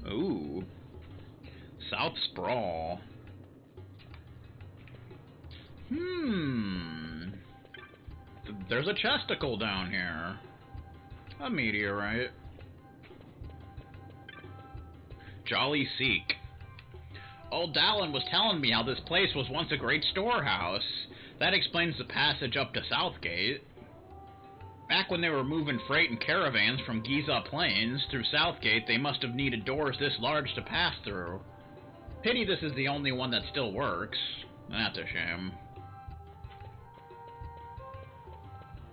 Ooh. South Sprawl. There's a chesticle down here. A meteorite. Jolly Seek. Old Dallin was telling me how this place was once a great storehouse. That explains the passage up to Southgate. Back when they were moving freight and caravans from Giza Plains through Southgate, they must have needed doors this large to pass through. Pity this is the only one that still works. That's a shame.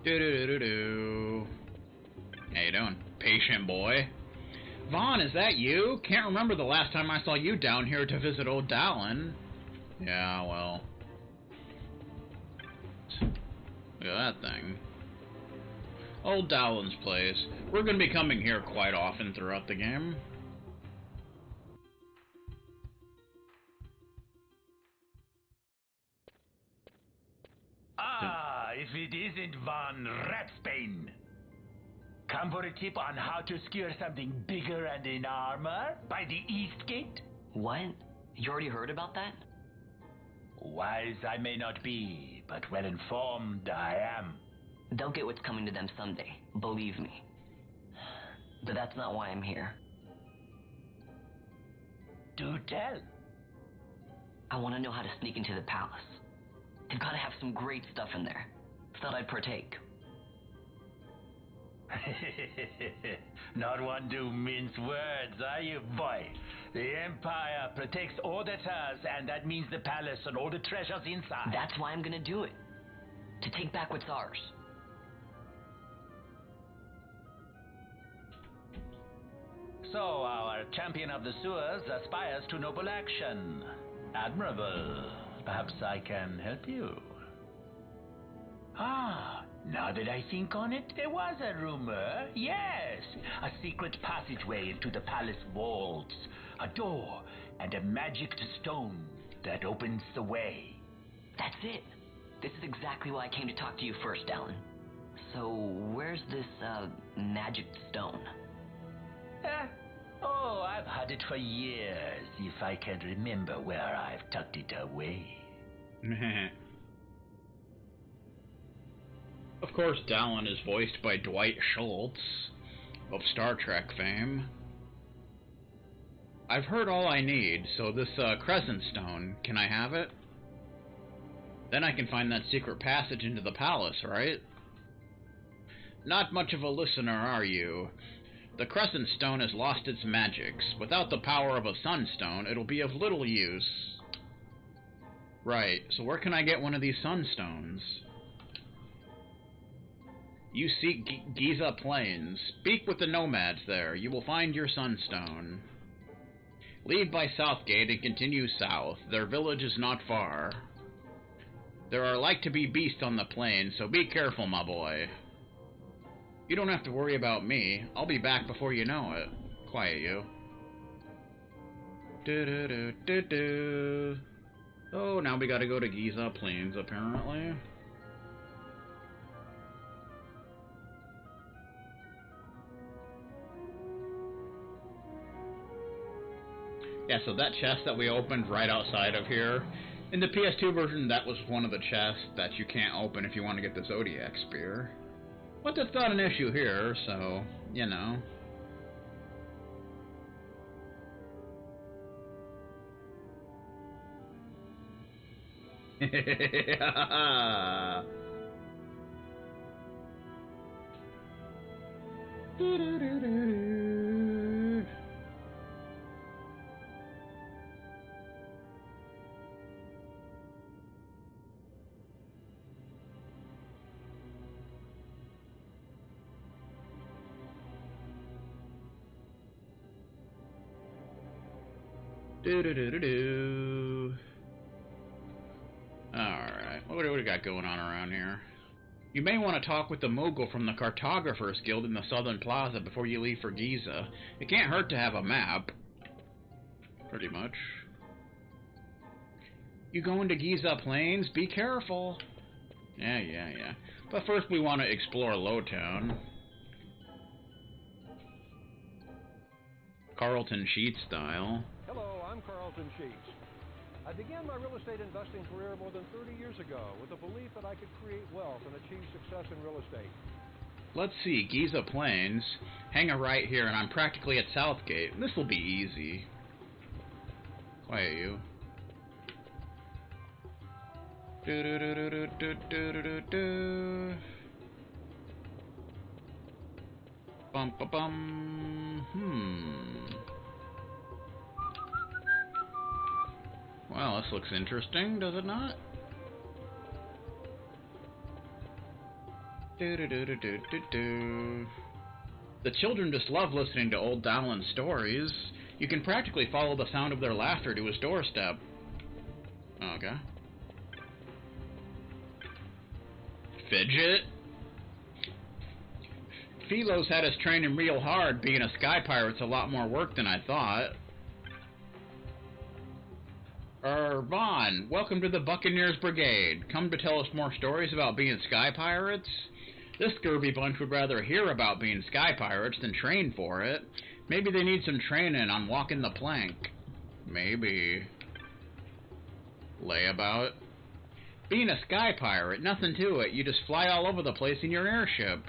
Do-do-do-do-do. How you doing, patient boy? Vaughn, is that you? Can't remember the last time I saw you down here to visit old Dallin. Yeah, well. Look at that thing. Old Dallin's place. We're going to be coming here quite often throughout the game. Ah, if it isn't Von Ratsbane. Come for a tip on how to secure something bigger and in armor by the East Gate? What? You already heard about that? Wise I may not be, but well informed I am. They'll get what's coming to them someday, believe me. But that's not why I'm here. Do tell. I want to know how to sneak into the palace. They've got to have some great stuff in there. Thought I'd partake. Not one to mince words, are you, boy? The Empire protects all that's ours, and that means the palace and all the treasures inside. That's why I'm gonna do it. To take back what's ours. So our champion of the sewers aspires to noble action. Admirable. Perhaps I can help you. Ah, now that I think on it, there was a rumor. Yes, a secret passageway into the palace vaults. A door and a magic stone that opens the way. That's it. This is exactly why I came to talk to you first, Dallin. So, where's this, magic stone? Oh, I've had it for years, if I can remember where I've tucked it away. Of course, Dallin is voiced by Dwight Schultz of Star Trek fame. I've heard all I need, so this crescent stone, can I have it? Then I can find that secret passage into the palace, right? Not much of a listener, are you? The crescent stone has lost its magics. Without the power of a sunstone, it'll be of little use. Right, so where can I get one of these sunstones? You seek Giza Plains. Speak with the nomads there. You will find your sunstone. Leave by Southgate and continue south. Their village is not far. There are like to be beasts on the plains, so be careful, my boy. You don't have to worry about me. I'll be back before you know it. Quiet, you. Do-do-do-do-do. Oh, now we gotta go to Giza Plains, apparently. Yeah, so that chest that we opened right outside of here, in the PS2 version, that was one of the chests that you can't open if you want to get the Zodiac Spear. But that's not an issue here, so, you know. Alright, what do we got going on around here? You may want to talk with the Mogul from the Cartographers Guild in the Southern Plaza before you leave for Giza. It can't hurt to have a map. Pretty much. You going to Giza Plains? Be careful. Yeah. But first we want to explore Lowtown. Carlton Sheets style. Hello, I'm Carlton Sheets. I began my real estate investing career more than 30 years ago with the belief that I could create wealth and achieve success in real estate. Let's see, Giza Plains. Hang a right here, and I'm practically at Southgate. This'll be easy. Quiet you. Do do do do do do do do do. Bum ba bum. Well, this looks interesting, does it not? Do do do do do do do. The children just love listening to old Dowlin's stories. You can practically follow the sound of their laughter to his doorstep. Okay. Fidget? Philo's had us training real hard. Being a sky pirate's a lot more work than I thought. Vaughn, welcome to the Buccaneers Brigade. Come to tell us more stories about being sky pirates? This Gerby bunch would rather hear about being sky pirates than train for it. Maybe they need some training on walking the plank. Maybe. Layabout. Being a sky pirate, nothing to it. You just fly all over the place in your airship.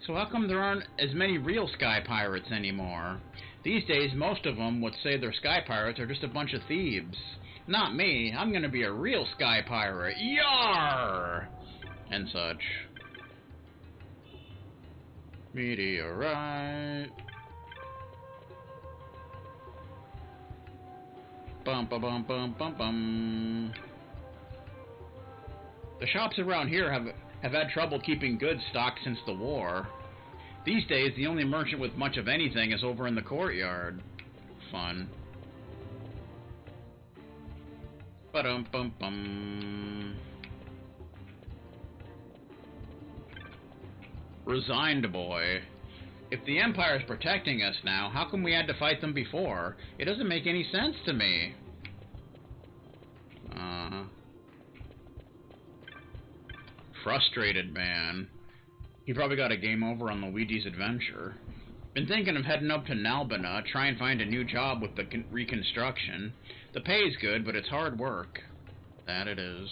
So how come there aren't as many real sky pirates anymore? These days, most of them would say their sky pirates are just a bunch of thieves. Not me. I'm gonna be a real sky pirate. Yar! And such. Meteorite. Bum bum bum bum bum bum. The shops around here have had trouble keeping goods stocked since the war. These days, the only merchant with much of anything is over in the courtyard. Fun. Ba-dum bum bum. Resigned boy. If the Empire's protecting us now, how come we had to fight them before? It doesn't make any sense to me. Frustrated man. He probably got a game over on Luigi's Adventure. Been thinking of heading up to Nalbina, try and find a new job with the reconstruction. The pay's good, but it's hard work. That it is.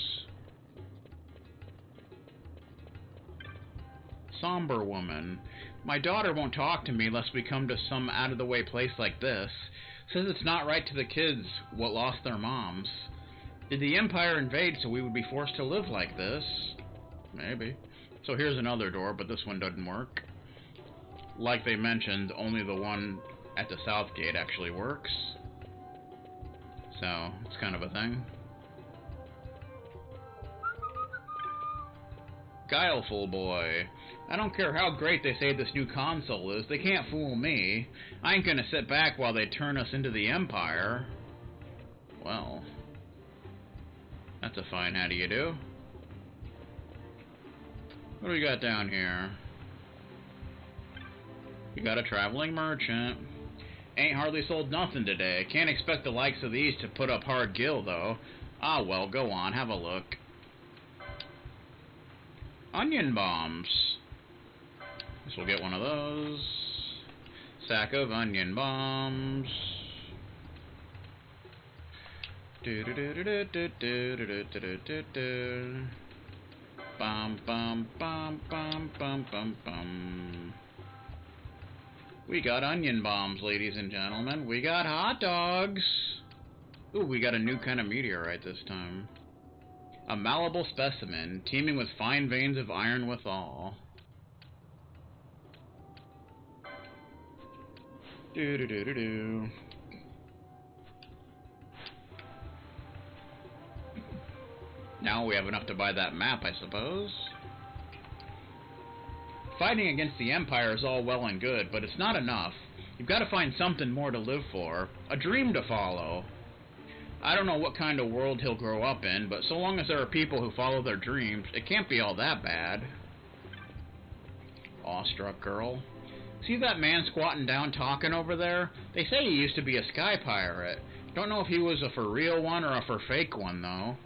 Somber woman. My daughter won't talk to me unless we come to some out-of-the-way place like this. Says it's not right to the kids what lost their moms. Did the Empire invade so we would be forced to live like this? Maybe. So here's another door, but this one doesn't work. Like they mentioned, only the one at the south gate actually works. So, it's kind of a thing. Guileful boy. I don't care how great they say this new console is, they can't fool me. I ain't gonna sit back while they turn us into the Empire. Well, that's a fine how do you do. What do we got down here? We got a traveling merchant. Ain't hardly sold nothing today. Can't expect the likes of these to put up hard gill, though. Ah, well, go on, have a look. Onion bombs. Guess we'll get one of those. Sack of onion bombs. Do do do do do do do do do do. Bum bum bum bum bum bum bum. We got onion bombs, ladies and gentlemen. We got hot dogs. Ooh, we got a new kind of meteorite this time. A malleable specimen, teeming with fine veins of iron withal. Do do do do do. Now we have enough to buy that map, I suppose. Fighting against the Empire is all well and good, but it's not enough. You've got to find something more to live for. A dream to follow. I don't know what kind of world he'll grow up in, but so long as there are people who follow their dreams, it can't be all that bad. Awestruck girl. See that man squatting down talking over there? They say he used to be a sky pirate. Don't know if he was a for real one or a for fake one, though.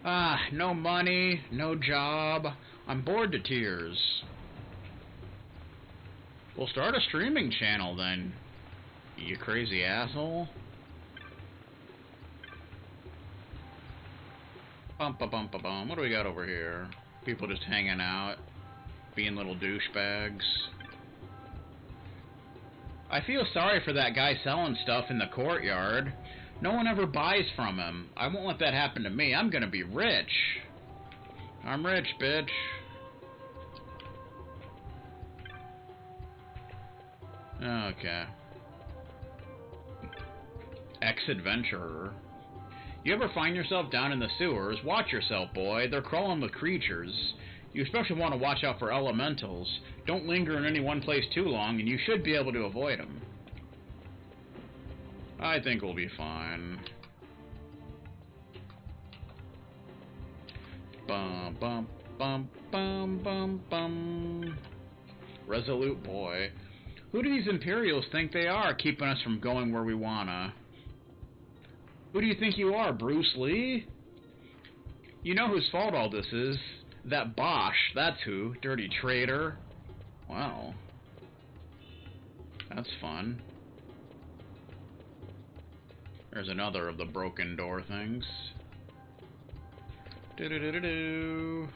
Ah, no money, no job. I'm bored to tears. We'll start a streaming channel then, you crazy asshole. Bum ba bum ba bum. What do we got over here? People just hanging out, being little douchebags. I feel sorry for that guy selling stuff in the courtyard. No one ever buys from him. I won't let that happen to me. I'm gonna be rich. I'm rich, bitch. Okay. Ex-adventurer. You ever find yourself down in the sewers? Watch yourself, boy. They're crawling with creatures. You especially want to watch out for elementals. Don't linger in any one place too long, and you should be able to avoid them. I think we'll be fine. Bum bum bum bum bum bum. Resolute boy. Who do these Imperials think they are, keeping us from going where we wanna? Who do you think you are, Bruce Lee? You know whose fault all this is. That Bosch, that's who. Dirty traitor. Wow. That's fun. There's another of the broken door things. Do-do-do-do-do.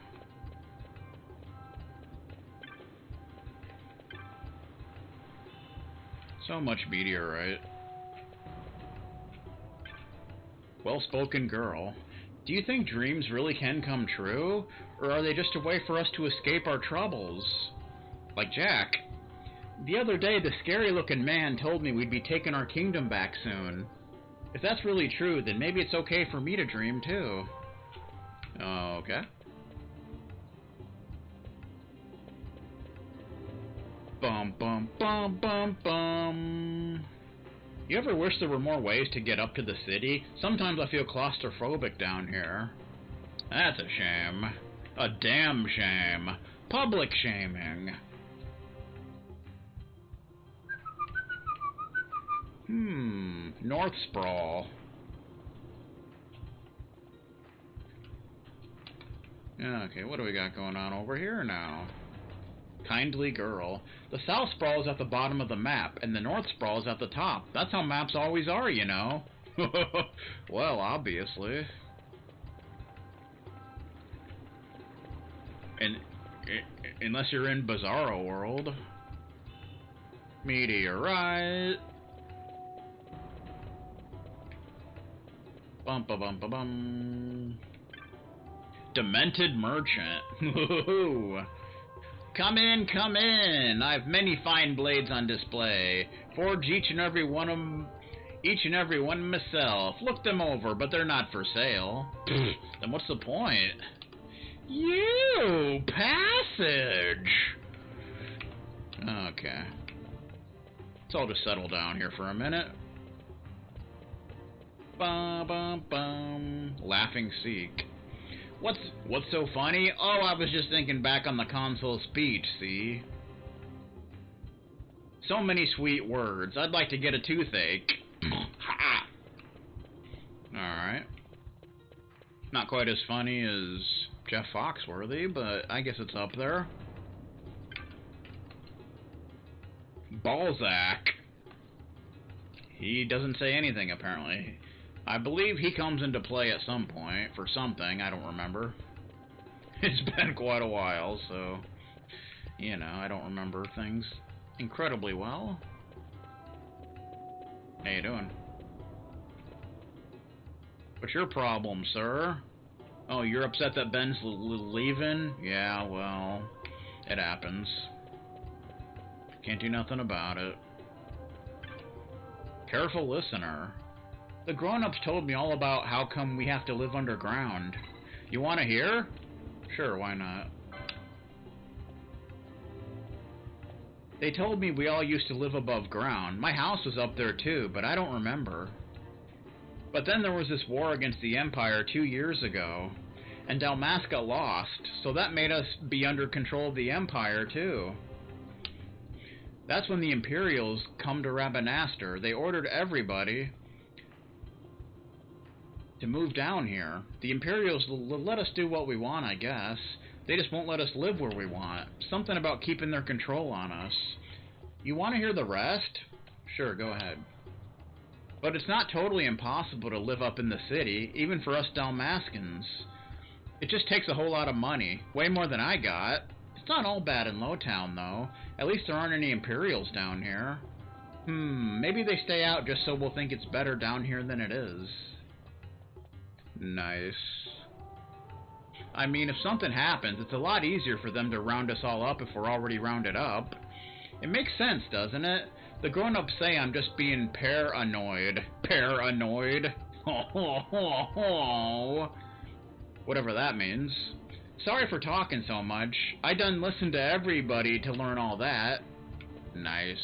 So much meteorite. Well-spoken girl. Do you think dreams really can come true? Or are they just a way for us to escape our troubles? Like Jack. The other day, the scary-looking man told me we'd be taking our kingdom back soon. If that's really true, then maybe it's okay for me to dream, too. Okay. Bum bum bum bum bum. You ever wish there were more ways to get up to the city? Sometimes I feel claustrophobic down here. That's a shame. A damn shame. Public shaming. North Sprawl. Okay, what do we got going on over here now? Kindly girl. The South Sprawl is at the bottom of the map, and the North Sprawl is at the top. That's how maps always are, you know. Well, obviously. And unless you're in Bizarro World. Meteorite. Bum ba bum ba bum. Demented merchant. Come in, come in. I've many fine blades on display. Forge each and every one myself. Look them over, but they're not for sale. Then what's the point? You passage. Okay. Let's all just settle down here for a minute. Bum bum bum. Laughing Seek. What's so funny? Oh, I was just thinking back on the console speech, see? So many sweet words. I'd like to get a toothache. Ha! Alright. Not quite as funny as Jeff Foxworthy, but I guess it's up there. Balzac. He doesn't say anything, apparently. I believe he comes into play at some point for something, I don't remember. It's been quite a while, so, you know, I don't remember things incredibly well. How you doing? What's your problem, sir? Oh, you're upset that Ben's leaving? Yeah, well, it happens. Can't do nothing about it. Careful listener. The grown-ups told me all about how come we have to live underground. You want to hear? Sure, why not? They told me we all used to live above ground. My house was up there too, but I don't remember. But then there was this war against the Empire 2 years ago, and Dalmasca lost, so that made us be under control of the Empire too. That's when the Imperials come to Rabanastre. They ordered everybody to move down here. The Imperials let us do what we want, I guess. They just won't let us live where we want. Something about keeping their control on us. You want to hear the rest? Sure, go ahead. But it's not totally impossible to live up in the city, even for us Dalmascans. It just takes a whole lot of money, way more than I got. It's not all bad in Lowtown, though. At least there aren't any Imperials down here. Maybe they stay out just so we'll think it's better down here than it is. Nice. I mean, if something happens, it's a lot easier for them to round us all up if we're already rounded up. It makes sense, doesn't it? The grown-ups say I'm just being paranoid. Paranoid? Whatever that means. Sorry for talking so much. I done listened to everybody to learn all that. Nice.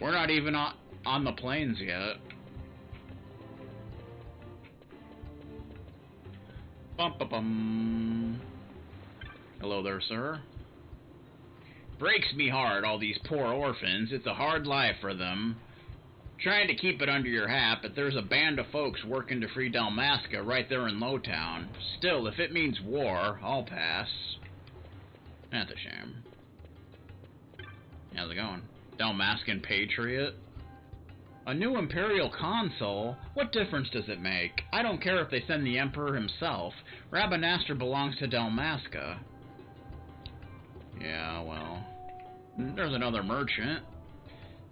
We're not even on the planes yet. Bum-ba-bum. Hello there, sir. Breaks me hard, all these poor orphans. It's a hard life for them. Trying to keep it under your hat, but there's a band of folks working to free Dalmasca right there in Lowtown. Still, if it means war, I'll pass. That's a shame. How's it going? Dalmascan Patriot? A new Imperial Consul? What difference does it make? I don't care if they send the Emperor himself. Rabanastre belongs to Dalmasca. Yeah, well... There's another merchant.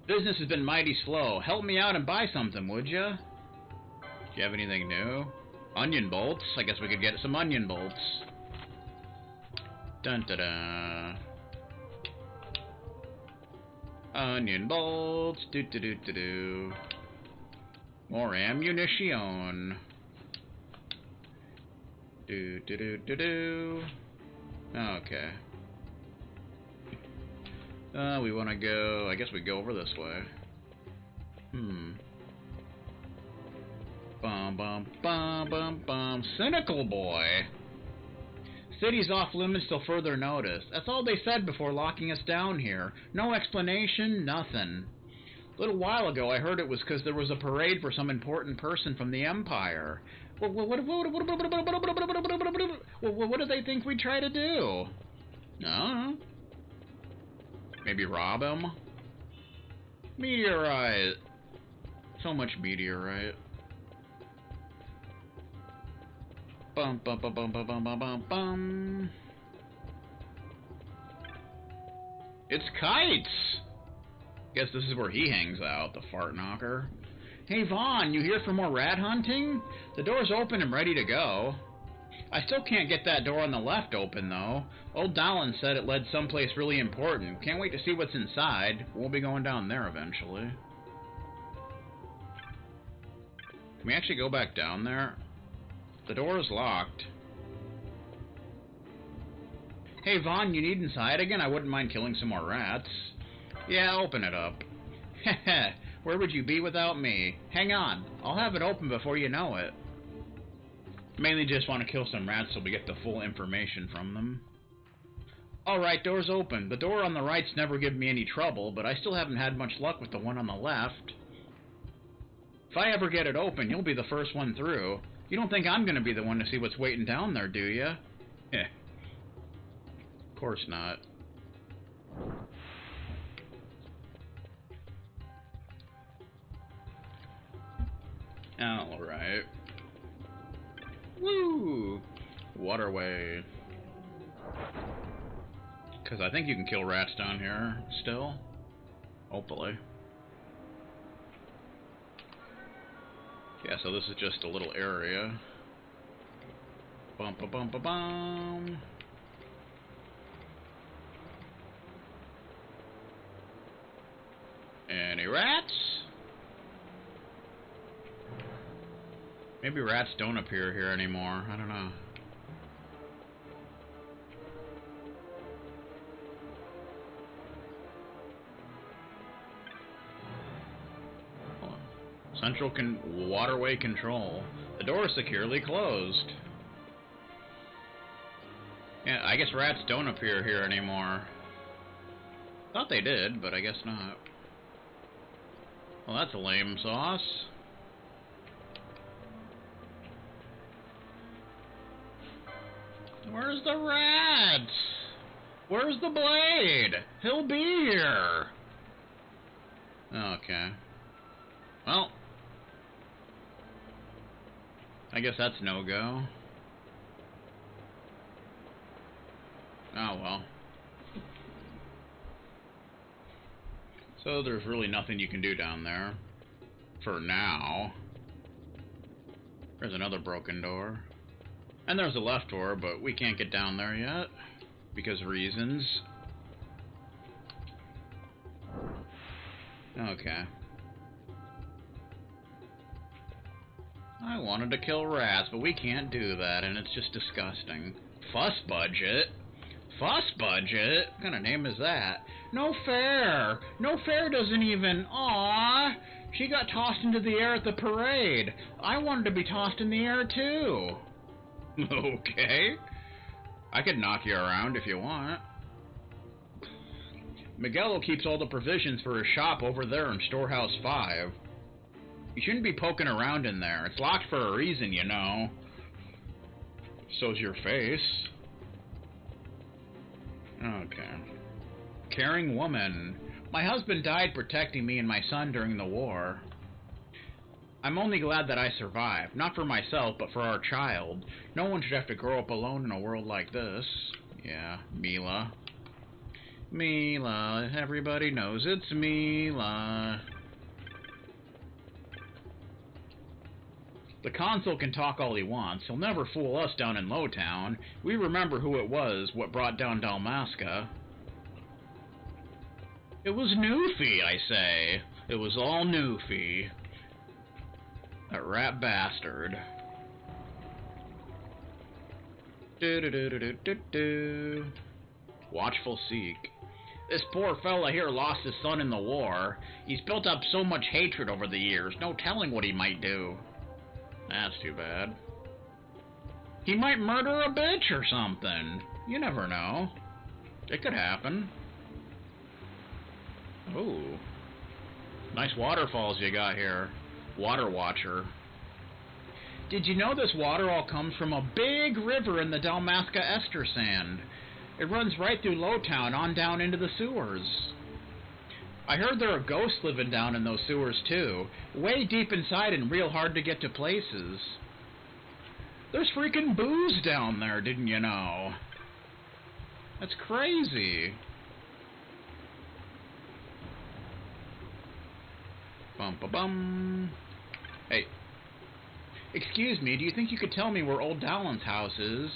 Business has been mighty slow. Help me out and buy something, would ya? Do you have anything new? Onion bolts? I guess we could get some onion bolts. Dun-da-da. Onion bolts, do-do-do-do-do. More ammunition. Do-do-do-do-do. Okay. We want to go... I guess we go over this way. Bum, bum, bum, bum, bum. Cynical boy. City's off limits till further notice. That's all they said before locking us down here. No explanation, nothing. A little while ago, I heard it was because there was a parade for some important person from the Empire. What do they think we try to do? No. Maybe rob him? Meteorite. So much meteorite. Bum bum bum bum bum bum bum bum bum. It's Kites! Guess this is where he hangs out, the fart knocker. Hey Vaughn, you here for more rat hunting? The door's open and ready to go. I still can't get that door on the left open, though. Old Dallin said it led someplace really important. Can't wait to see what's inside. We'll be going down there eventually. Can we actually go back down there? The door is locked. Hey, Vaughn, you need inside again? I wouldn't mind killing some more rats. Yeah, open it up. Heh, where would you be without me? Hang on, I'll have it open before you know it. Mainly just want to kill some rats so we get the full information from them. Alright, door's open. The door on the right's never given me any trouble, but I still haven't had much luck with the one on the left. If I ever get it open, you'll be the first one through. You don't think I'm going to be the one to see what's waiting down there, do you? Eh. Of course not. Alright. Woo! Waterway. Because I think you can kill rats down here still. Hopefully. Yeah, so this is just a little area. Bum ba bum ba bum. Any rats? Maybe rats don't appear here anymore. I don't know. Central waterway control. The door is securely closed. Yeah, I guess rats don't appear here anymore. Thought they did, but I guess not. Well, that's a lame sauce. Where's the rats? Where's the blade? He'll be here. Okay. Well, I guess that's no-go. Oh, well. So there's really nothing you can do down there. For now. There's another broken door. And there's a left door, but we can't get down there yet. Because reasons. Okay. I wanted to kill rats, but we can't do that, and it's just disgusting. Fuss budget? Fuss budget? What kind of name is that? No fair! No fair doesn't even... Aww! She got tossed into the air at the parade. I wanted to be tossed in the air, too. Okay. I could knock you around if you want. Miguelo keeps all the provisions for his shop over there in Storehouse 5. You shouldn't be poking around in there. It's locked for a reason, you know. So's your face. Okay. Caring woman. My husband died protecting me and my son during the war. I'm only glad that I survived. Not for myself, but for our child. No one should have to grow up alone in a world like this. Yeah, Mila. Mila. Everybody knows it's Mila. The consul can talk all he wants. He'll never fool us down in Lowtown. We remember who it was, what brought down Dalmasca. It was Newfie, I say. It was all Newfie. That rat bastard. Do-do-do-do-do-do. Watchful Seek. This poor fella here lost his son in the war. He's built up so much hatred over the years, no telling what he might do. That's too bad. He might murder a bitch or something. You never know. It could happen. Ooh. Nice waterfalls you got here. Water Watcher. Did you know this water all comes from a big river in the Dalmasca Ester Sand? It runs right through Lowtown on down into the sewers. I heard there are ghosts living down in those sewers too. Way deep inside and real hard to get to places. There's freaking booze down there, didn't you know? That's crazy. Bum-ba-bum. Hey. Excuse me, do you think you could tell me where Old Dallon's house is?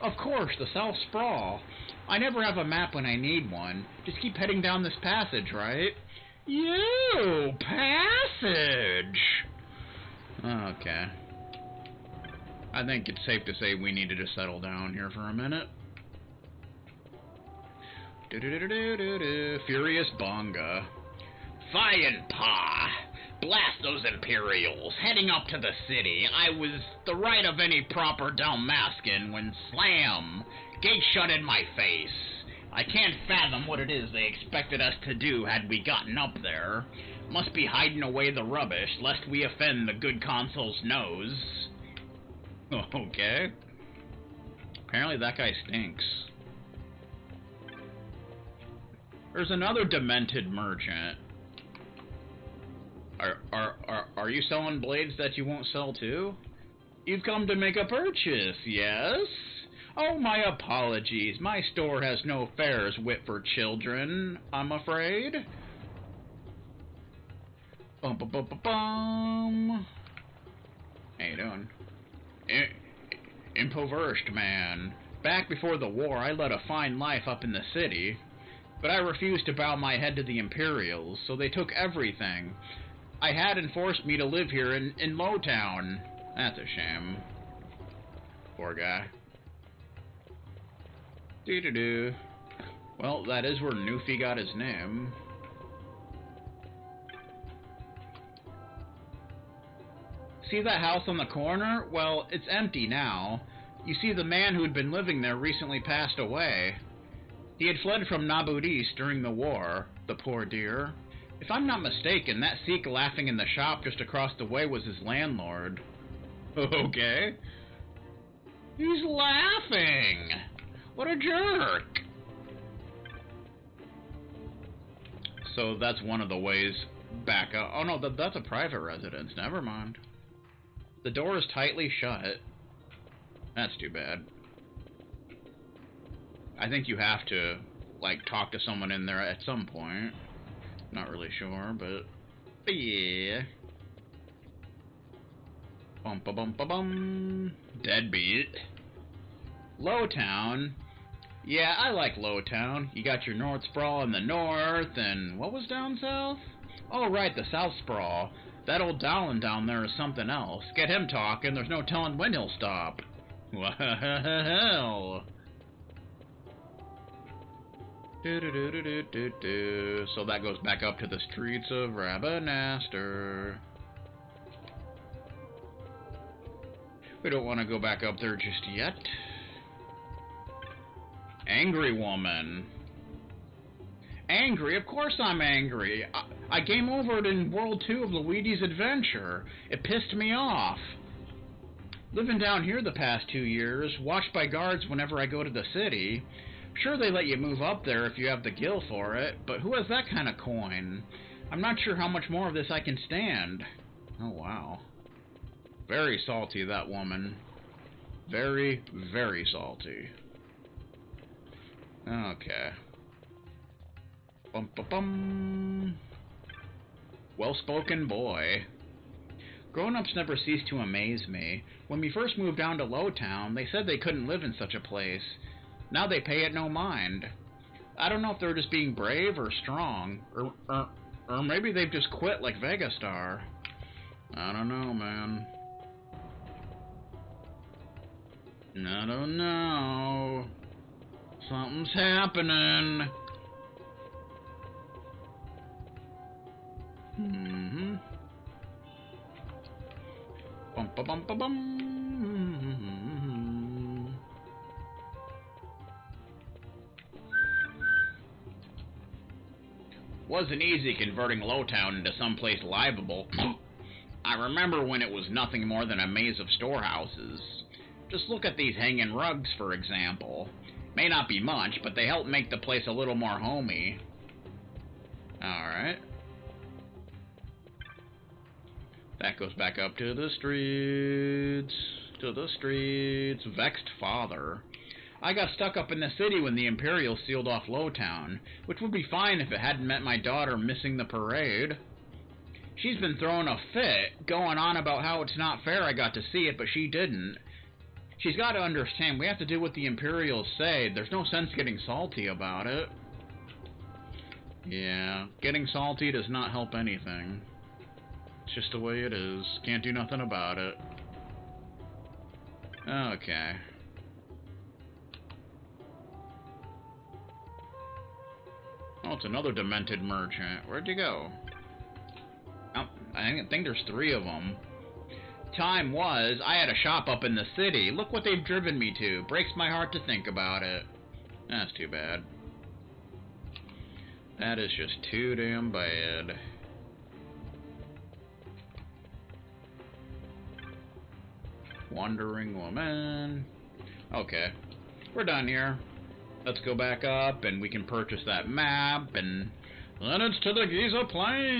Of course, the South Sprawl. I never have a map when I need one. Just keep heading down this passage, right? You! Passage! Okay. I think it's safe to say we needed to settle down here for a minute. Furious Bonga. Fyin' Pa! Blast those Imperials! Heading up to the city, I was the right of any proper Dalmascan when slam! Gate shut in my face. I can't fathom what it is they expected us to do had we gotten up there. Must be hiding away the rubbish, lest we offend the good consul's nose. Okay. Apparently that guy stinks. There's another demented merchant. Are you selling blades that you won't sell too? You've come to make a purchase, yes? Oh, my apologies. My store has no fares wit for children, I'm afraid. Bum-bum-bum-bum-bum. How you doing? Impoverished man. Back before the war, I led a fine life up in the city. But I refused to bow my head to the Imperials, so they took everything. I had and forced me to live here in Lowtown. That's a shame. Poor guy. Doo-doo-doo. Well, that is where Newfie got his name. See that house on the corner? Well, it's empty now. You see, the man who had been living there recently passed away. He had fled from Nabudis during the war, the poor dear. If I'm not mistaken, that Sikh laughing in the shop just across the way was his landlord. Okay. He's laughing! What a jerk! So that's one of the ways back up. Oh no, that's a private residence. Never mind. The door is tightly shut. That's too bad. I think you have to, like, talk to someone in there at some point. Not really sure, but yeah. Bum ba bum ba bum. Deadbeat. Lowtown. Yeah, I like Lowtown. You got your North Sprawl in the north, and what was down south? Oh, right, the South Sprawl. That old Dowlin down there is something else. Get him talking, there's no telling when he'll stop. Well. So that goes back up to the streets of Rabanastre. We don't want to go back up there just yet. Angry woman. Angry? Of course I'm angry. I game over it in World 2 of Luigi's Adventure. It pissed me off. Living down here the past 2 years, watched by guards whenever I go to the city. Sure, they let you move up there if you have the gil for it, but who has that kind of coin? I'm not sure how much more of this I can stand. Oh, wow. Very salty, that woman. Very, very salty. Okay. Bum ba bum. Well-spoken boy. Grown-ups never cease to amaze me. When we first moved down to Lowtown, they said they couldn't live in such a place. Now they pay it no mind. I don't know if they're just being brave or strong, or maybe they've just quit like Vegastar. I don't know, man. I don't know. Something's happening. Bum ba bum ba bum. Wasn't easy converting Lowtown into someplace livable. I remember when it was nothing more than a maze of storehouses. Just look at these hanging rugs, for example. May not be much, but they help make the place a little more homey. Alright. That goes back up to the streets. To the streets. Vexed father. I got stuck up in the city when the Imperials sealed off Lowtown, which would be fine if it hadn't meant my daughter missing the parade. She's been throwing a fit, going on about how it's not fair I got to see it, but she didn't. She's got to understand, we have to do what the Imperials say. There's no sense getting salty about it. Yeah, getting salty does not help anything. It's just the way it is. Can't do nothing about it. Okay. Oh, it's another demented merchant. Where'd you go? Oh, I think there's 3 of them. Time was, I had a shop up in the city. Look what they've driven me to. Breaks my heart to think about it. That's too bad. That is just too damn bad. Wandering woman. Okay. We're done here. Let's go back up and we can purchase that map and then it's to the Giza Plains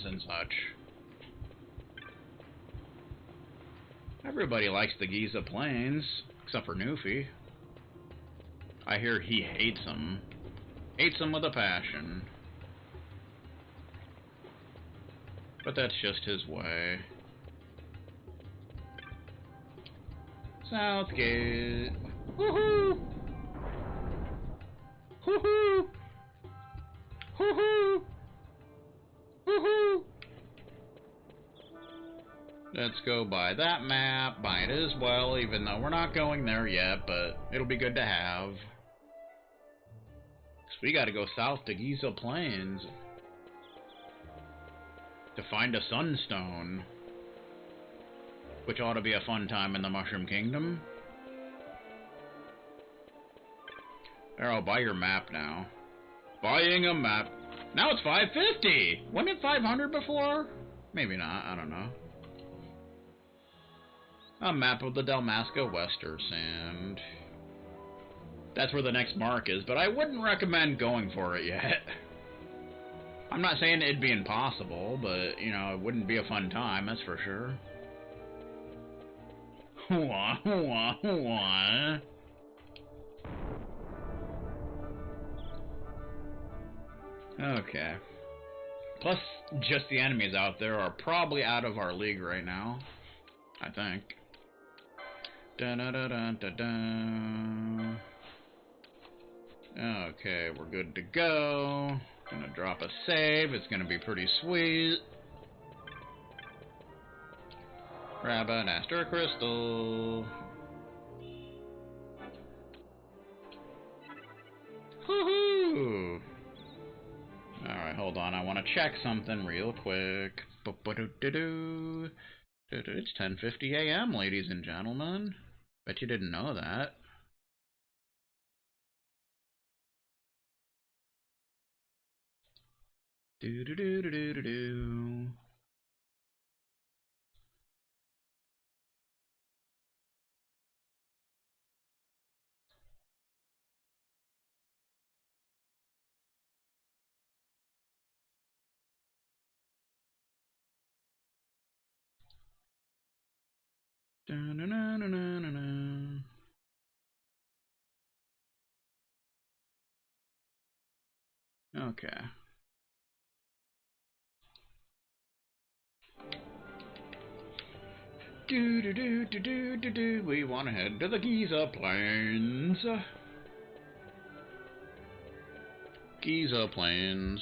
and such. Everybody likes the Giza Plains, except for Newfie. I hear he hates them. Hates them with a passion. But that's just his way. Southgate. Woohoo! Woohoo! Woohoo! Woohoo! Let's go buy that map, buy it as well, even though we're not going there yet, but it'll be good to have. So we gotta go south to Giza Plains to find a sunstone, which ought to be a fun time in the Mushroom Kingdom. There, I'll buy your map now. Buying a map. Now it's $550! Wasn't it $500 before? Maybe not, I don't know. A map of the Dalmasca Wester Sand. That's where the next mark is, but I wouldn't recommend going for it yet. I'm not saying it'd be impossible, but, you know, it wouldn't be a fun time, that's for sure. Hooah, hooah, hooah. Okay. Plus, just the enemies out there are probably out of our league right now. I think. Da-da-da-da-da-da. Okay, we're good to go. Gonna drop a save. It's gonna be pretty sweet. Grab an Aster Crystal. Woohoo! Alright, hold on. I want to check something real quick. It's 10:50 a.m., ladies and gentlemen. Bet you didn't know that. Do-do-do-do-do-do-do. Da-na-na-na-na-na. Okay. Do-do-do-do-do-do-do. We want to head to the Giza Plains. Giza Plains.